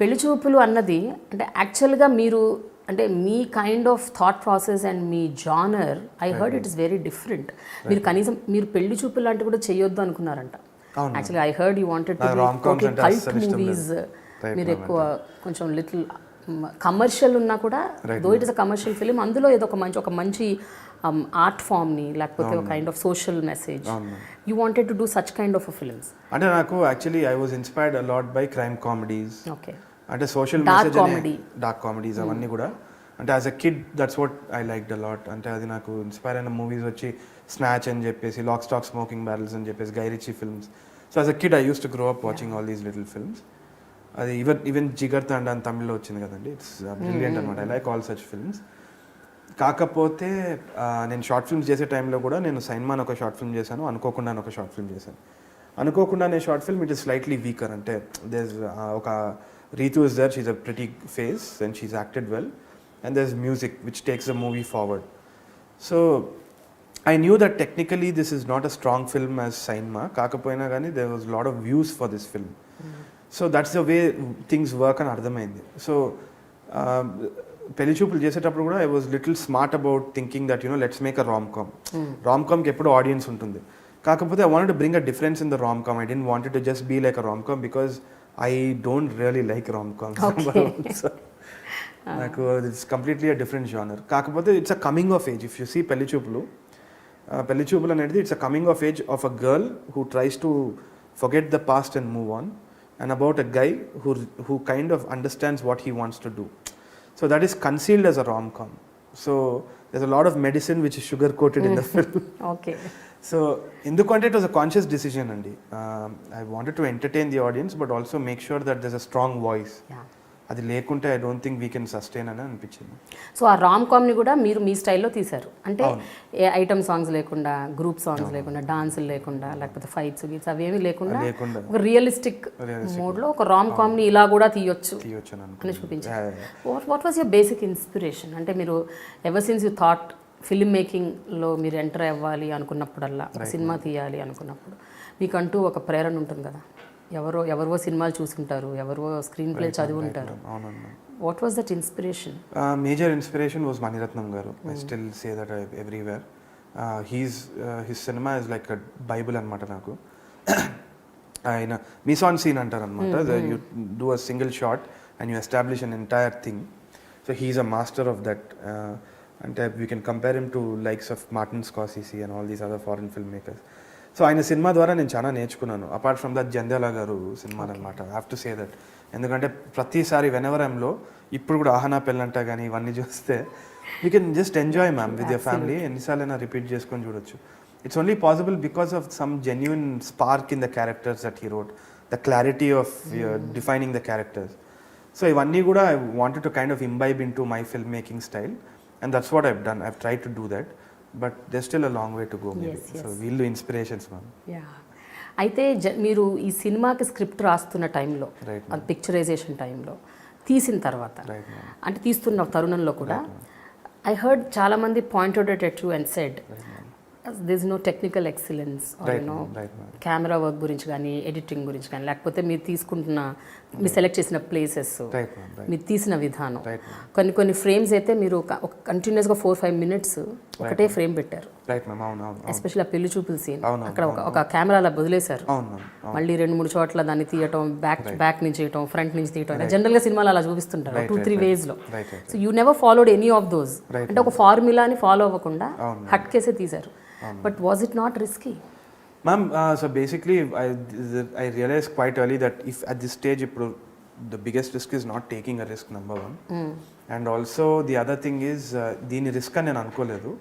పెళ్లి చూపులు అన్నది అంటే యాక్చువల్గా మీరు అంటే మీ kind of thought process and మీ genre I heard it is very different. మీరు కనీసం మీరు పెళ్లి చూపులు లాంటి కూడా చేయొద్దు అనుకున్నారంట. Actually I heard you wanted to cult movies. మీరు ఎక్కువ కొంచెం లిటిల్ కమర్షియల్ ఉన్నా కూడా though it is a commercial film, అందులో ఏదో ఒక మంచి ఆర్ట్ ఫామ్ని లేకపోతే ఒక kind of social message you wanted to do such kind of films. అంటే నాకు actually I was inspired a lot by crime comedies. Okay, అంటే సోషల్ మెసేజ్ డార్క్ కామెడీస్ అవన్నీ కూడా. అంటే as a kid that's what I liked a lot. అంటే అది నాకు inspire అయిన మూవీస్ వచ్చి స్నాచ్ అని చెప్పేసి, లాక్ స్టాక్ స్మోకింగ్ బ్యారల్స్ అని చెప్పేసి, Guy Ritchie films. So as a kid I used to grow up watching all these little films. అది ఈవెన్ జిగర్ తండ అని తమిళ్లో వచ్చింది కదండి, ఇట్స్ బ్రిలియంట్ అనమాట. I like all such films. కాకపోతే నేను షార్ట్ ఫిల్మ్స్ చేసే టైంలో కూడా నేను సైన్మా అని ఒక షార్ట్ ఫిల్మ్ చేశాను, అనుకోకుండా ఒక షార్ట్ ఫిల్మ్ చేశాను. అనుకోకుండా అనే short film it is slightly weaker. అంటే దేర్ ఒక Ritu is there, she's a pretty face and she's acted well, and there's music which takes the movie forward. So I knew that technically this is not a strong film as Sainma kakapoyina gani there was a lot of views for this film. So that's the way things work and ardhamaindi. So Pelli Choopulu చేసేటప్పుడు కూడా I was little smart about thinking that let's make a rom-com. Rom-com కి ఎప్పుడు audience ఉంటుంది. కాకపోతే I wanted to bring a difference in the rom-com. I didn't want it to just be like a rom-com because I don't really like rom-coms. Okay. Like, it's completely a different genre. Kakapothe it's a coming of age. If you see Pelli Choopulu anedi it's a coming of age of a girl who tries to forget the past and move on, and about a guy who kind of understands what he wants to do. So that is concealed as a rom-com. So there's a lot of medicine which is sugar coated in the film. Okay. So ఎందుకంటే it was a conscious decision అండి. I wanted to entertain the audience but also make sure that there's a strong voice. అది లేకుంటే I don't think we can sustain అని అనిపించింది. So ఆ రామ్ కామ్ని కూడా మీరు మీ స్టైల్లో తీశారు. అంటే ఏ ఐటమ్ సాంగ్స్ లేకుండా, గ్రూప్ సాంగ్స్ లేకుండా, డాన్సులు లేకుండా, లేకపోతే ఫైట్స్ గీట్స్ అవేమీ లేకుండా ఒక రియలిస్టిక్ మోడ్లో ఒక రామ్ కామ్ని ఇలా కూడా తీయొచ్చు అని చూపించారు. What was your basic inspiration? అంటే మీరు ever since you thought film మేకింగ్లో మీరు ఎంటర్ అవ్వాలి అనుకున్నప్పుడల్లా, ఒక సినిమా తీయాలి అనుకున్నప్పుడు మీకంటూ ఒక ప్రేరణ ఉంటుంది కదా. ఎవరో సినిమాలు చూసుంటారు, ఎవరో స్క్రీన్ ప్లే చదివి ఉంటారు. What was that inspiration? Major inspiration was Mani Ratnam garu. I still say that everywhere. His cinema is like bible అనమాట నాకు. ఆయన మిస్ ఆన్ సీన్ అంటారు అనమాట. You do a single shot and you establish an entire thing. So he's a master of that. అంటే we can compare him to likes of Martin Scorsese and all these other foreign film makers. So ఆయన cinema ద్వారా నేను చాలా నేర్చుకున్నాను. Apart from that Jandhyala గారు సినిమాలు అనమాట. I have to say that. ఎందుకంటే ప్రతిసారి వెనెవర్ ఐమ్లో ఇప్పుడు కూడా ఆహనా పెళ్ళంట కానీ ఇవన్నీ చూస్తే you can just enjoy ma'am with your family. ఎన్నిసార్లైనా రిపీట్ చేసుకొని చూడొచ్చు. It's only possible because of some genuine spark in the characters that he wrote, the clarity of defining the characters. So ఇవన్నీ కూడా I wanted to kind of imbibe into my film making style. And that's what I've done. I've tried to do that, but there's still a long way to go maybe. Yes. So we'll do inspirations, ma'am. Yeah. అయితే మీరు ఈ సినిమాకి script రాస్తున్న టైంలో, అది picturisation టైంలో తీసిన తర్వాత, అంటే తీస్తున్న తరుణంలో కూడా ఐ హర్డ్ చాలా మంది pointed at you and said there is no technical excellence or camera work గురించి కానీ, ఎడిటింగ్ గురించి కానీ, లేకపోతే మీరు మీరు సెలెక్ట్ చేసిన ప్లేసెస్, మీరు తీసిన విధానం, కొన్ని ఫ్రేమ్స్ అయితే మీరు కంటిన్యూస్గా 4-5 minutes ఒకటే ఫ్రేమ్ పెట్టారు. ఎస్పెషల్లీ ఆ పెళ్లి చూపుల సీన్ అక్కడ ఒక కెమెరాలో వదిలేశారు. మళ్ళీ 2-3 చోట్ల దాన్ని తీయటం, బ్యాక్ నుంచి తీయటం, ఫ్రంట్ నుంచి తీయటం. జనరల్గా సినిమాలు అలా చూపిస్తుంటారు 2-3 waysలో. So you never followed any of those. అంటే ఒక ఫార్ములాని ఫాలో అవ్వకుండా హట్ కేసే తీశారు. But was it not risky? Ma'am, so basically I realized quite early that if at this stage the biggest risk is not taking a risk, number one. And also the other thing is deeni risk ani nenu anukoledu.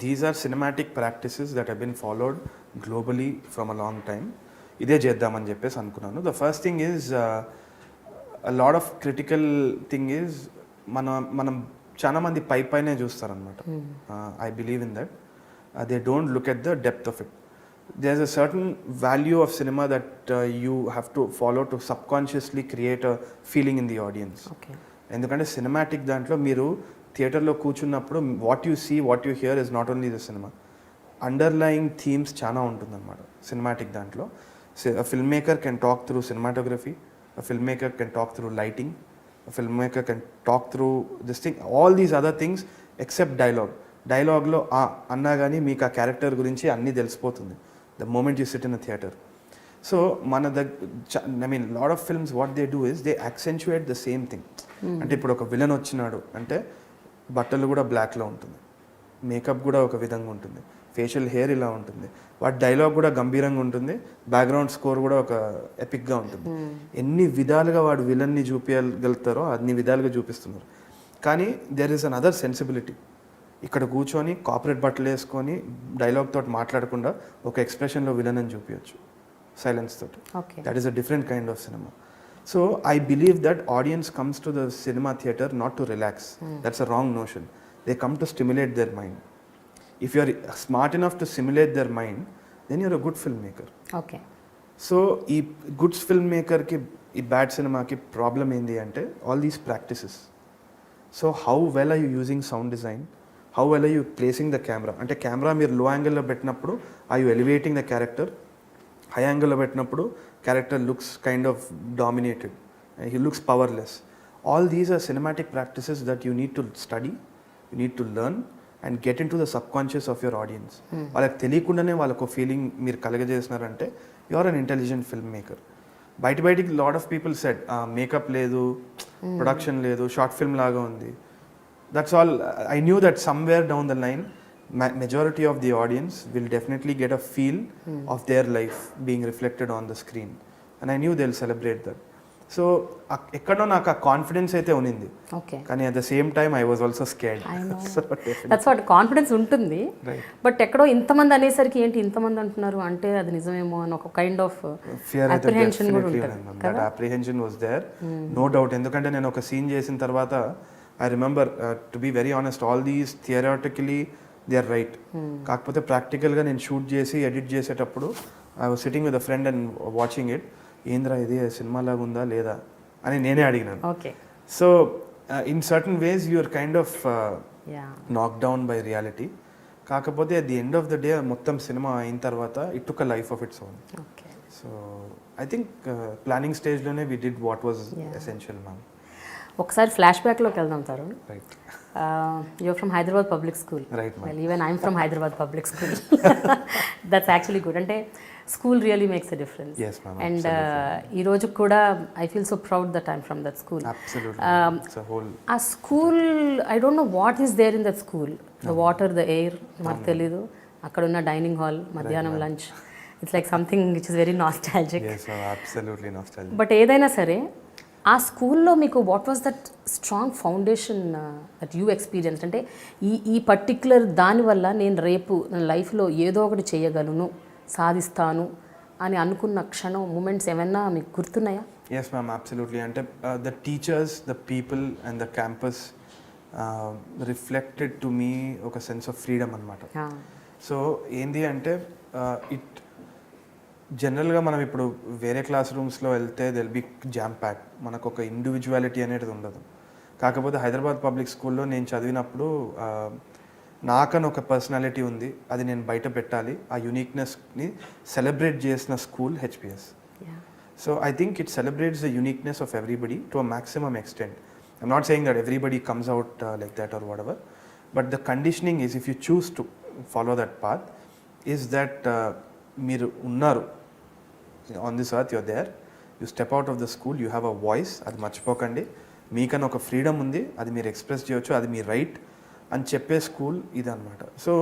These are cinematic practices that have been followed globally from a long time. Ide cheddam ani cheppesi anukunnanu. The first thing is a lot of critical thing is manam చాలా మంది పైనే చూస్తారు అనమాట. I believe in that. They don't look at the depth of it. There's a certain value of cinema that you have to follow to subconsciously create a feeling in the audience. Okay. ఎందుకంటే cinematic దాంట్లో మీరు థియేటర్లో కూర్చున్నప్పుడు what you see, what you hear is not only the cinema, underlying themes చాలా ఉంటుందన్నమాట cinematic దాంట్లో. Film maker can talk through cinematography, a filmmaker can talk through lighting, a filmmaker can talk through this thing, all these other things except dialogue. డైలాగ్లో అన్నా కానీ మీకు ఆ character గురించి అన్నీ తెలిసిపోతుంది the moment you sit in a theatre. So మన I mean lot of films what they do is they accentuate the same thing. అంటే ఇప్పుడు ఒక విలన్ వచ్చినాడు అంటే బట్టలు కూడా బ్లాక్లో ఉంటుంది, మేకప్ కూడా ఒక విధంగా ఉంటుంది, ఫేషియల్ హెయిర్ ఇలా ఉంటుంది, వాటి డైలాగ్ కూడా గంభీరంగా ఉంటుంది, బ్యాక్గ్రౌండ్ స్కోర్ కూడా ఒక ఎపిక్గా ఉంటుంది. ఎన్ని విధాలుగా వాడు విలన్ని చూపించగలుగుతారో అన్ని విధాలుగా చూపిస్తున్నారు. కానీ there is an other sensibility. ఇక్కడ కూర్చొని కార్పొరేట్ బట్టలు వేసుకొని డైలాగ్ తోటి మాట్లాడకుండా ఒక ఎక్స్ప్రెషన్లో విలన్ అని చూపించచ్చు సైలెన్స్ తోటి. That is a different kind of cinema. So I believe that audience comes to the cinema theatre not to relax. That's a wrong notion. They come to stimulate their mind. If you are smart enough to simulate their mind, then you're a good filmmaker. Okay. So ఈ good ఫిల్మ్మేకర్కి ఈ bad సినిమాకి problem ఏంటి అంటే all these practices. So how well are you using sound design, how well are you placing the camera. అంటే camera మీరు low యాంగిల్లో పెట్టినప్పుడు are you elevating the character, high యాంగిల్లో పెట్టినప్పుడు character looks kind of dominated, he looks powerless. All these are cinematic practices that you need to study, you need to learn and get in to the subconscious of your audience. వాళ్ళకి తెలియకుండానే వాళ్ళకు feeling మీరు కలగజేసినారంటే you are an intelligent film maker. బయటికి lot of people said makeup లేదు, production లేదు, short film లాగా ఉంది. That's all. I knew that somewhere down the line majority of the audience will definitely get a feel of their life being reflected on the screen, and I knew they'll celebrate that. So ఎక్కడో నాకు ఆ confidence అయితే ఉన్నింది, కానీ at the same time I was also scared. That's what confidence ఉంటుంది, but ఎక్కడో ఇంతమంది అనేసరికి ఏంటి ఇంతమంది అంటున్నారు అంటే అది నిజమేమో అని ఒక కైండ్ ఆఫ్ ఫియర్ అయితే that apprehension was there, no doubt. ఎందుకంటే నేను ఒక సీన్ చేసిన తర్వాత I remember, to be very honest, all these theoretically they are right. కాకపోతే ప్రాక్టికల్గా నేను షూట్ చేసి ఎడిట్ చేసేటప్పుడు I was sitting with a friend and watching it. ఏంద్రా ఇది సినిమా లాగా ఉందా లేదా అని నేనే అడిగినాను. So in certain ways you're kind of knock down by reality. కాకపోతే at the end of the day మొత్తం సినిమా అయిన తర్వాత it took a life of its own. So I think planning స్టేజ్లోనే we did what was essential ma'am. ఒకసారి flash బ్యాక్లోకి వెళ్దాం Tarun. You're from Hyderabad Public School. Right, ma'am. Well, even I'm from Hyderabad Public School. That's actually good. Ante school really makes a difference. Yes, ma'am. And ee roju kuda I feel so proud that I'm from that school. Absolutely. It's a whole. A school, I don't know what is there in that school. The water, the air, maku telidu. Akkada unna dining hall, madhyanam lunch. It's like something which is very nostalgic. Yes, ma'am. Absolutely nostalgic. But ఏదైనా సరే ఆ స్కూల్లో మీకు what was that strong foundation that you experience? అంటే ఈ particular దానివల్ల నేను రేపు నా లైఫ్లో ఏదో ఒకటి చేయగలను, సాధిస్తాను అని అనుకున్న క్షణం, మూమెంట్స్ ఏమైనా మీకు గుర్తున్నాయా? Yes ma'am, absolutely. అంటే the teachers, the people and the campus reflected to me ఒక సెన్స్ ఆఫ్ ఫ్రీడమ్ అనమాట. సో ఏంది అంటే ఇట్ జనరల్గా మనం ఇప్పుడు వేరే క్లాస్ రూమ్స్లో వెళ్తే దెల్ బి జామ్ ప్యాక్, మనకు ఒక ఇండివిజువాలిటీ అనేది ఉండదు. కాకపోతే హైదరాబాద్ పబ్లిక్ స్కూల్లో నేను చదివినప్పుడు నాకని ఒక పర్సనాలిటీ ఉంది, అది నేను బయట పెట్టాలి. ఆ యూనిక్నెస్ని సెలబ్రేట్ చేసిన school HPS. So I think it celebrates the uniqueness of everybody to a maximum extent. I'm not saying that everybody comes out like that or whatever, but the conditioning is if you choose to follow that path is that మీరు ఉన్నారు on this earth, you're there, you step out of the school, you have a voice, అది మర్చిపోకండి. మీకన్నా ఒక freedom ఉంది, అది మీరు express చేయొచ్చు, అది మీ రైట్ అని చెప్పే స్కూల్ ఇదన్నమాట. సో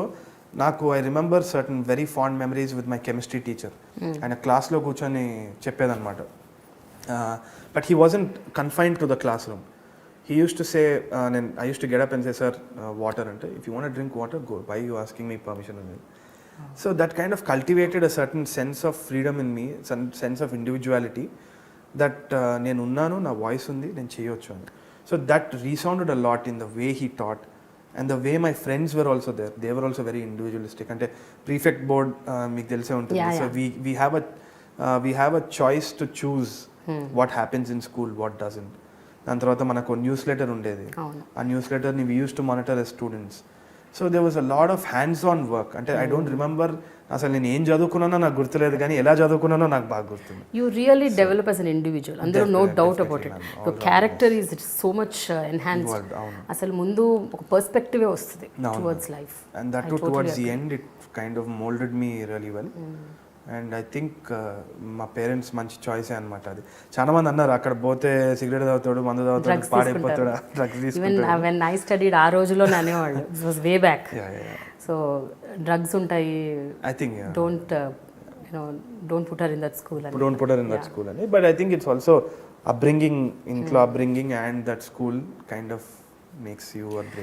నాకు I remember certain very fond memories with my chemistry teacher. ఆయన క్లాస్లో కూర్చొని చెప్పేదన్నమాట. But he wasn't confined to the classroom. He used to say, I used to get up and say, sir water అంటే, if you want drink water go, why you asking me permission అనేది. So that kind of cultivated a certain sense of freedom in me, some sense of individuality, that నేను ఉన్నాను, నా voice ఉంది, నేను చేయొచ్చు అని. So that resounded a lot in the way he taught and the way my friends were also there. They were also very individualistic. అంటే prefect board మీకు తెలిసే ఉంటుంది. So we have a choice to choose what happens in school, what doesn't. దాని తర్వాత మనకు news letter ఉండేది. ఆ news లెటర్ని we used to monitor as students. So they was a lot of hands on work. అంటే I don't remember అసలు నేను ఏం చదువుకున్నానో నాకు గుర్తులేదు, కానీ ఎలా చదువుకున్నానో నాకు బాగా గుర్తుంది. You really develop as an individual, అందులో no doubt about it. Your character is so much enhanced. అసలు ముందు ఒక పర్స్పెక్టివే వస్తుంది towards life. And that towards the end it kind of moulded me really well. And I think మా parents మంచి చాయిసే అనమాట అది. చాలా మంది అన్నారు అక్కడ పోతే సిగరెట్ తాగుతాడు, మందు తాగుతాడు, పాడైపోతాడు, డ్రగ్స్ తీసుకుంటాడు. వెన్ ఐ స్టడీడ్ ఆ రోజులో అనేవాళ్ళు, it was way back. So drugs ఉంటాయి, I think don't put her in that school అని. But I think it's also upbringing, ఇంట్లో upbringing and that school kind of makes you